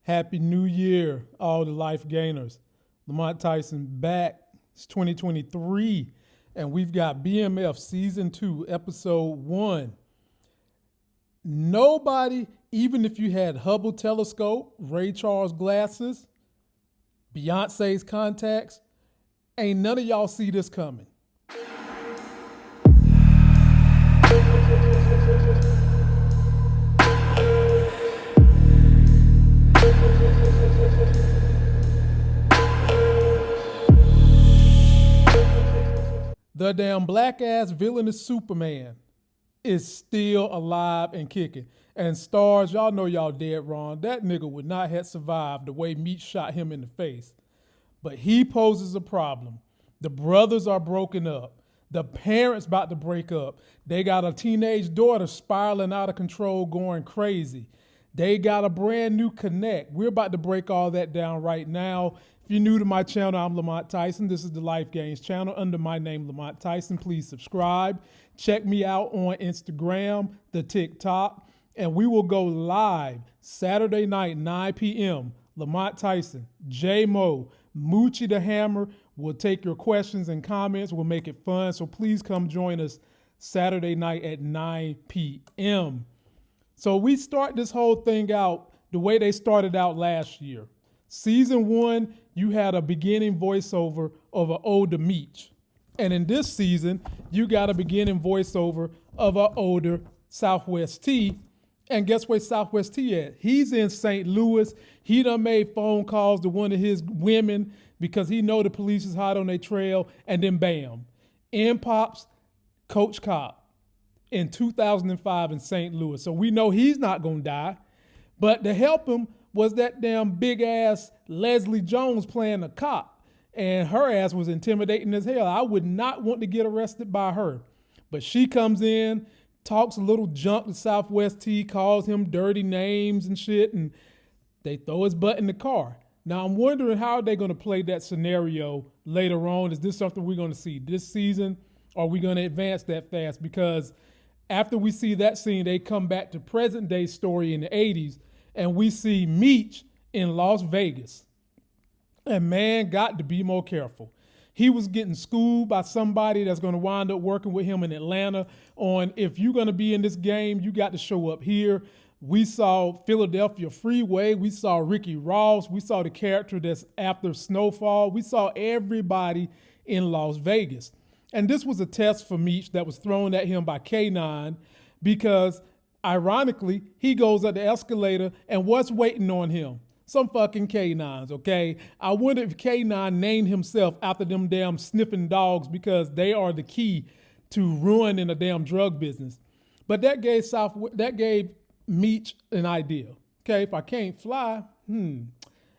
Happy New Year, all the life gainers. Lamont Tyson back. It's 2023, and we've got BMF Season 2, Episode 1. Nobody, even if you had Hubble telescope, Ray Charles glasses, Beyonce's contacts, ain't none of y'all see this coming. The damn black-ass villainous Superman is still alive and kicking. And stars, y'all know y'all dead wrong. That nigga would not have survived the way Meech shot him in the face. But he poses a problem. The brothers are broken up. The parents about to break up. They got a teenage daughter spiraling out of control, going crazy. They got a brand new connect. We're about to break all that down right now. If you're new to my channel, I'm Lamont Tyson. This is the Life Gains channel under my name, Lamont Tyson. Please subscribe. Check me out on Instagram, the TicToc, and we will go live Saturday night, 9 p.m. Lamont Tyson, J-Mo, Moochie the Hammer will take your questions and comments. We'll make it fun. So please come join us Saturday night at 9 p.m. So we start this whole thing out the way they started out last year. Season 1, you had a beginning voiceover of an older Meech. And in this season, you got a beginning voiceover of an older Southwest T. And guess where Southwest T at? He's in St. Louis. He done made phone calls to one of his women because he know the police is hot on their trail. And then bam, in pops Coach Cop in 2005 in St. Louis. So we know he's not going to die. But to help him was that damn big ass Leslie Jones playing a cop. And her ass was intimidating as hell. I would not want to get arrested by her. But she comes in, talks a little junk to Southwest T, calls him dirty names and shit, and they throw his butt in the car. Now I'm wondering how are they going to play that scenario later on. Is this something we're going to see this season? Or are we going to advance that fast? Because after we see that scene, they come back to present day story in the 80s, and we see Meech in Las Vegas. And man, got to be more careful. He was getting schooled by somebody that's going to wind up working with him in Atlanta on if you're going to be in this game, you got to show up here. We saw Philadelphia Freeway. We saw Ricky Ross. We saw the character that's after Snowfall. We saw everybody in Las Vegas. And this was a test for Meech that was thrown at him by K9 because ironically, he goes up the escalator and what's waiting on him? Some fucking K9s, okay? I wonder if K9 named himself after them damn sniffing dogs because they are the key to ruining a damn drug business. But that gave Meech an idea. Okay, if I can't fly, ain't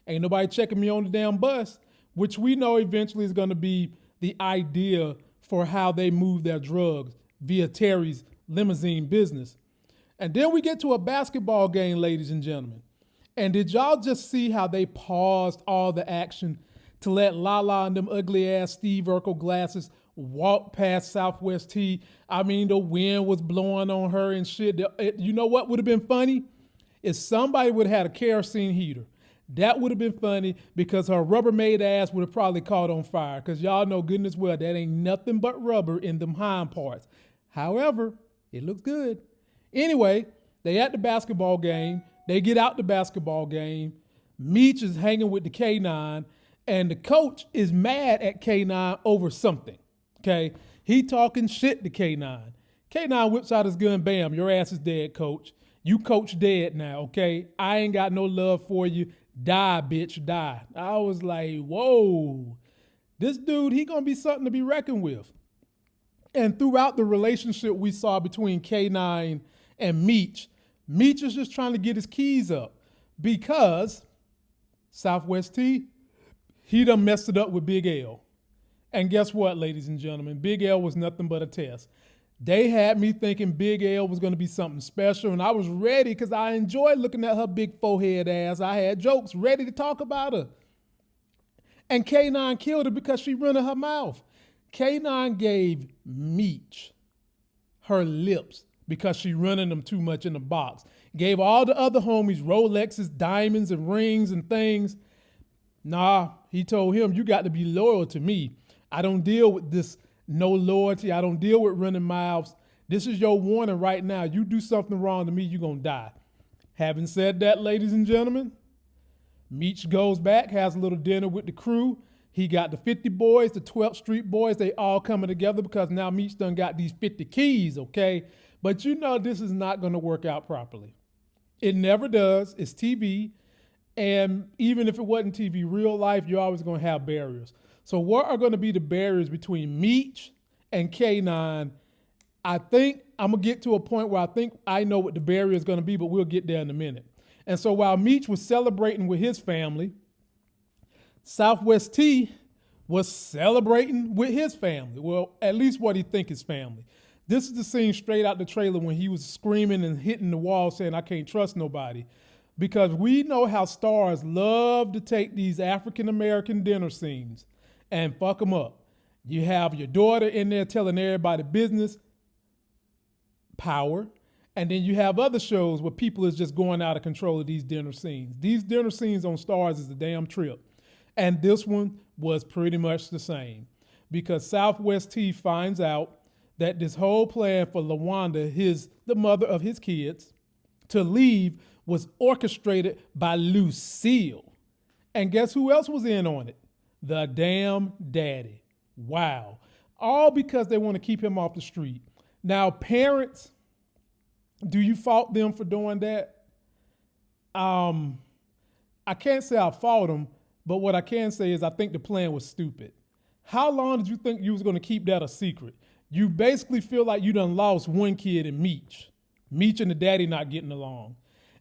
nobody checking me on the damn bus, which we know eventually is gonna be the idea for how they move their drugs via Terry's limousine business. And then we get to a basketball game, ladies and gentlemen. And did y'all just see how they paused all the action to let Lala and them ugly ass Steve Urkel glasses walk past Southwest T? I mean, the wind was blowing on her and shit. You know what would have been funny? If somebody would have had a kerosene heater. That would have been funny because her Rubbermaid ass would have probably caught on fire because y'all know goodness well that ain't nothing but rubber in them hind parts. However, it looks good. Anyway, they at the basketball game. They get out the basketball game. Meech is hanging with the K9, and the coach is mad at K9 over something, okay? He talking shit to K9. K9 whips out his gun, bam, your ass is dead, coach. You coach dead now, okay? I ain't got no love for you. Die, bitch, die. I was like, whoa. This dude, he gonna be something to be reckoned with. And throughout the relationship we saw between K9 and Meech is just trying to get his keys up because Southwest T, he done messed it up with Big L. And guess what, ladies and gentlemen? Big L was nothing but a test. They had me thinking Big L was going to be something special, and I was ready because I enjoyed looking at her big forehead ass. I had jokes ready to talk about her. And K9 killed her because she running her mouth. K9 gave Meech her lips because she running them too much in the box. Gave all the other homies Rolexes, diamonds, and rings and things. Nah, he told him, you got to be loyal to me. I don't deal with this no loyalty. I don't deal with running mouths. This is your warning right now. You do something wrong to me, you're going to die. Having said that, ladies and gentlemen, Meech goes back, has a little dinner with the crew. He got the 50 boys, the 12th Street boys, they all coming together because now Meech done got these 50 keys, okay? But you know this is not going to work out properly. It never does. It's TV. And even if it wasn't TV, real life, you're always going to have barriers. So what are going to be the barriers between Meech and K9? I think I'm going to get to a point where I think I know what the barrier is going to be, but we'll get there in a minute. And so while Meech was celebrating with his family, Southwest T was celebrating with his family. Well, at least what he think is family. This is the scene straight out the trailer when he was screaming and hitting the wall saying, I can't trust nobody. Because we know how stars love to take these African-American dinner scenes and fuck them up. You have your daughter in there telling everybody business, power, and then you have other shows where people is just going out of control of these dinner scenes. These dinner scenes on Stars is a damn trip. And this one was pretty much the same because Southwest T finds out that this whole plan for LaWanda, the mother of his kids, to leave was orchestrated by Lucille. And guess who else was in on it? The damn daddy. Wow. All because they want to keep him off the street. Now, parents, do you fault them for doing that? I can't say I fault them, but what I can say is I think the plan was stupid. How long did you think you was going to keep that a secret? You basically feel like you done lost one kid in Meech. Meech and the daddy not getting along.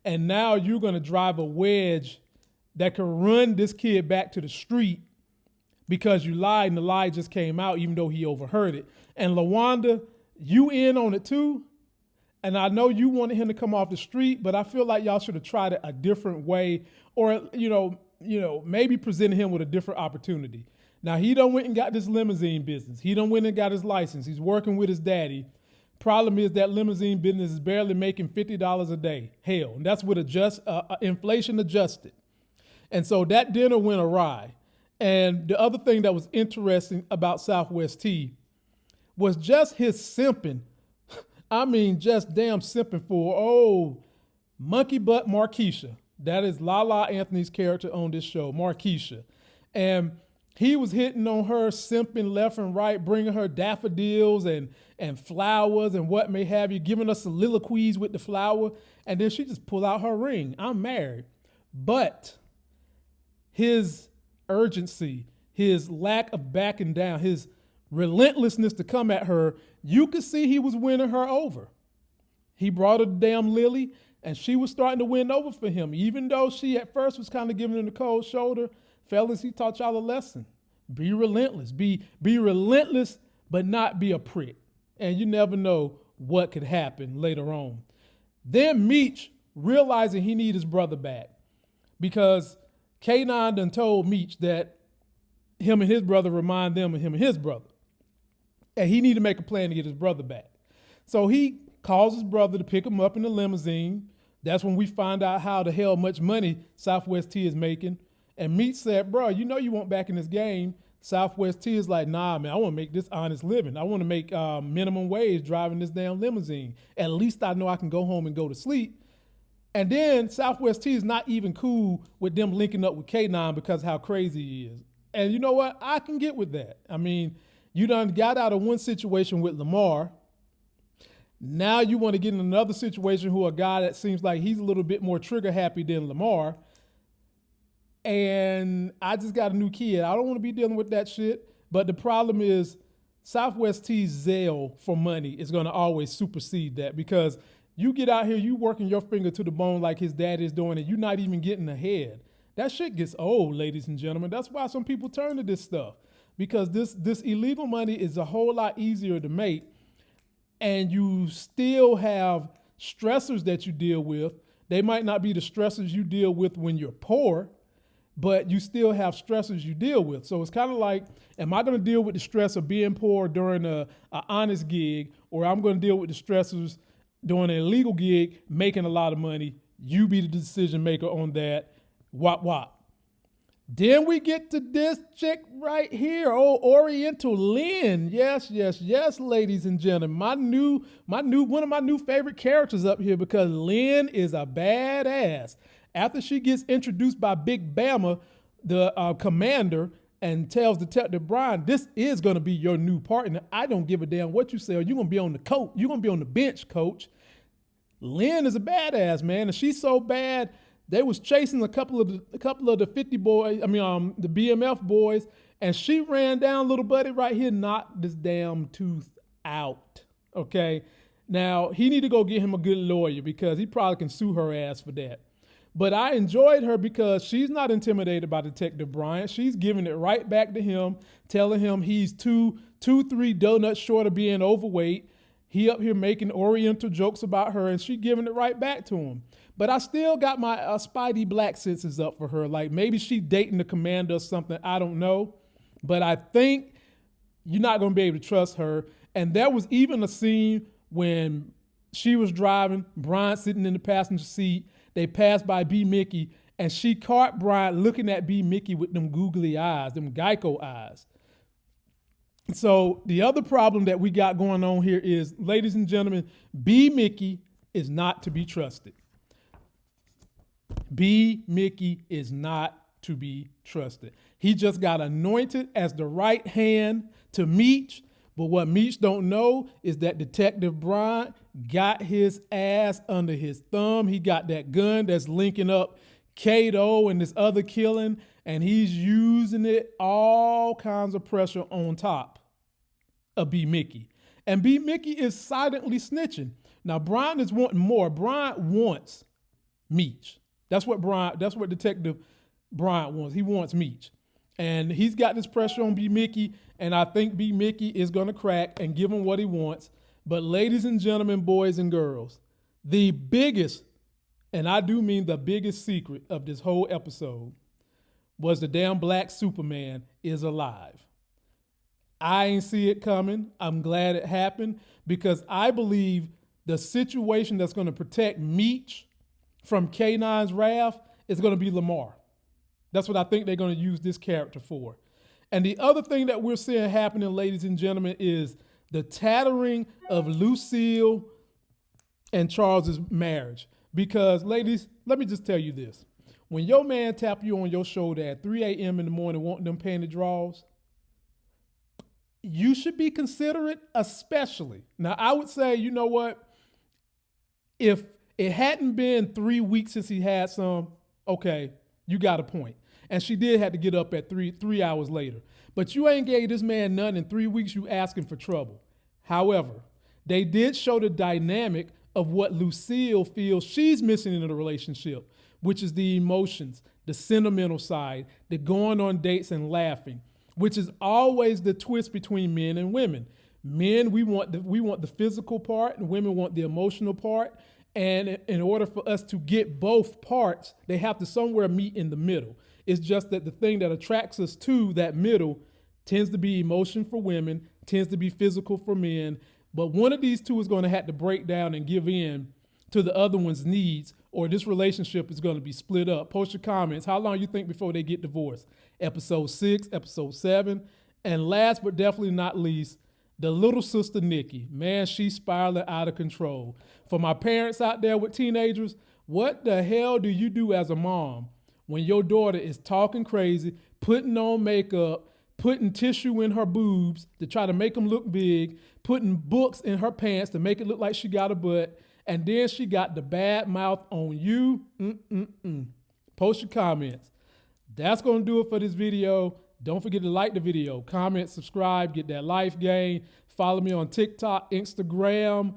And now you're going to drive a wedge that could run this kid back to the street because you lied and the lie just came out even though he overheard it. And LaWanda, you in on it too? And I know you wanted him to come off the street, but I feel like y'all should have tried it a different way or, maybe presented him with a different opportunity. Now, he done went and got this limousine business. He done went and got his license. He's working with his daddy. Problem is that limousine business is barely making $50 a day. Hell, and that's with inflation adjusted. And so that dinner went awry. And the other thing that was interesting about Southwest T was just his simping. I mean, just damn simping for, monkey butt Markeisha. That is Lala Anthony's character on this show, Markeisha. And he was hitting on her, simping left and right, bringing her daffodils and flowers and what may have you, giving us soliloquies with the flower. And then she just pulled out her ring. I'm married. But his urgency, his lack of backing down, his relentlessness to come at her, you could see he was winning her over. He brought her the damn lily, and she was starting to win over for him, even though she at first was kind of giving him the cold shoulder. Fellas, he taught y'all a lesson. Be relentless. Be relentless, but not be a prick. And you never know what could happen later on. Then Meech, realizing he need his brother back, because K9 done told Meech that him and his brother remind them of him and his brother. And he need to make a plan to get his brother back. So he calls his brother to pick him up in the limousine. That's when we find out how the hell much money Southwest T is making. And Meech said, bro, you know you want back in this game. Southwest T is like, nah, man, I want to make this honest living. I want to make minimum wage driving this damn limousine. At least I know I can go home and go to sleep. And then Southwest T is not even cool with them linking up with K9 because of how crazy he is. And you know what? I can get with that. I mean, you done got out of one situation with Lamar. Now you want to get in another situation who a guy that seems like he's a little bit more trigger happy than Lamar. And I just got a new kid. I don't want to be dealing with that shit. But the problem is Southwest T's zeal for money is going to always supersede that, because you get out here, you working your finger to the bone like his dad is doing, and you're not even getting ahead. That shit gets old, ladies and gentlemen. That's why some people turn to this stuff, because this illegal money is a whole lot easier to make, and you still have stressors that you deal with. They might not be the stressors you deal with when you're poor, but you still have stressors you deal with. So it's kind of like, am I going to deal with the stress of being poor during a honest gig, or I'm going to deal with the stressors doing an illegal gig, making a lot of money. You be the decision maker on that. Wop wop. Then we get to this chick right here, old Oriental Lynn. Yes, ladies and gentlemen. One of my new favorite characters up here, because Lynn is a badass. After she gets introduced by Big Bama, the commander, and tells Detective Brian, this is going to be your new partner. I don't give a damn what you say. You're going to be on the coach. You're going to be on the bench, coach. Lynn is a badass, man. And she's so bad, they was chasing a couple of the 50 boys, the BMF boys, and she ran down little buddy right here, knocked this damn tooth out, okay? Now, he need to go get him a good lawyer, because he probably can sue her ass for that. But I enjoyed her because she's not intimidated by Detective Bryant. She's giving it right back to him, telling him he's two, 3 donuts short of being overweight. He up here making Oriental jokes about her, and she giving it right back to him. But I still got my Spidey black senses up for her. Like, maybe she dating the commander or something. I don't know. But I think you're not going to be able to trust her. And there was even a scene when she was driving, Brian sitting in the passenger seat. They passed by B. Mickey, and she caught Brian looking at B. Mickey with them googly eyes, them Geico eyes. So the other problem that we got going on here is, ladies and gentlemen, B. Mickey is not to be trusted. B. Mickey is not to be trusted. He just got anointed as the right hand to Meech, but what Meech don't know is that Detective Bryant got his ass under his thumb. He got that gun that's linking up Kato and this other killing, and he's using it all kinds of pressure on top of B. Mickey. And B. Mickey is silently snitching. Now, Bryant is wanting more. Bryant wants Meech. That's what Detective Bryant wants. He wants Meech. And he's got this pressure on B. Mickey, and I think B. Mickey is going to crack and give him what he wants. But ladies and gentlemen, boys and girls, the biggest, and I do mean the biggest secret of this whole episode, was the damn black Superman is alive. I ain't see it coming. I'm glad it happened, because I believe the situation that's going to protect Meech from K9's wrath is going to be Lamar. That's what I think they're going to use this character for. And the other thing that we're seeing happening, ladies and gentlemen, is the tattering of Lucille and Charles's marriage. Because, ladies, let me just tell you this. When your man tap you on your shoulder at 3 a.m. in the morning wanting them panty draws, you should be considerate, especially. Now, I would say, you know what? If it hadn't been 3 weeks since he had some, okay, you got a point. And she did have to get up at 3 hours later. But you ain't gave this man none in 3 weeks, you asking for trouble. However, they did show the dynamic of what Lucille feels she's missing in the relationship, which is the emotions, the sentimental side, the going on dates and laughing, which is always the twist between men and women. Men, we want the physical part, and women want the emotional part. And in order for us to get both parts, they have to somewhere meet in the middle. It's just that the thing that attracts us to that middle tends to be emotion for women, tends to be physical for men. But one of these two is going to have to break down and give in to the other one's needs, or this relationship is going to be split up. Post your comments. How long you think before they get divorced? Episode 6, episode 7. And last but definitely not least, the little sister Nikki. Man, she's spiraling out of control. For my parents out there with teenagers, what the hell do you do as a mom when your daughter is talking crazy, putting on makeup, putting tissue in her boobs to try to make them look big, putting books in her pants to make it look like she got a butt, and then she got the bad mouth on you? Post your comments. That's going to do it for this video. Don't forget to like the video, comment, subscribe, get that life gain. Follow me on TikTok, Instagram.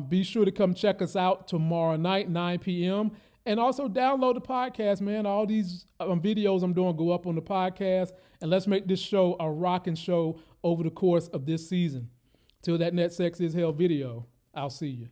Be sure to come check us out tomorrow night, 9 p.m. And also download the podcast, man. All these videos I'm doing go up on the podcast. And let's make this show a rocking show over the course of this season. Till that next Sex is Hell video, I'll see you.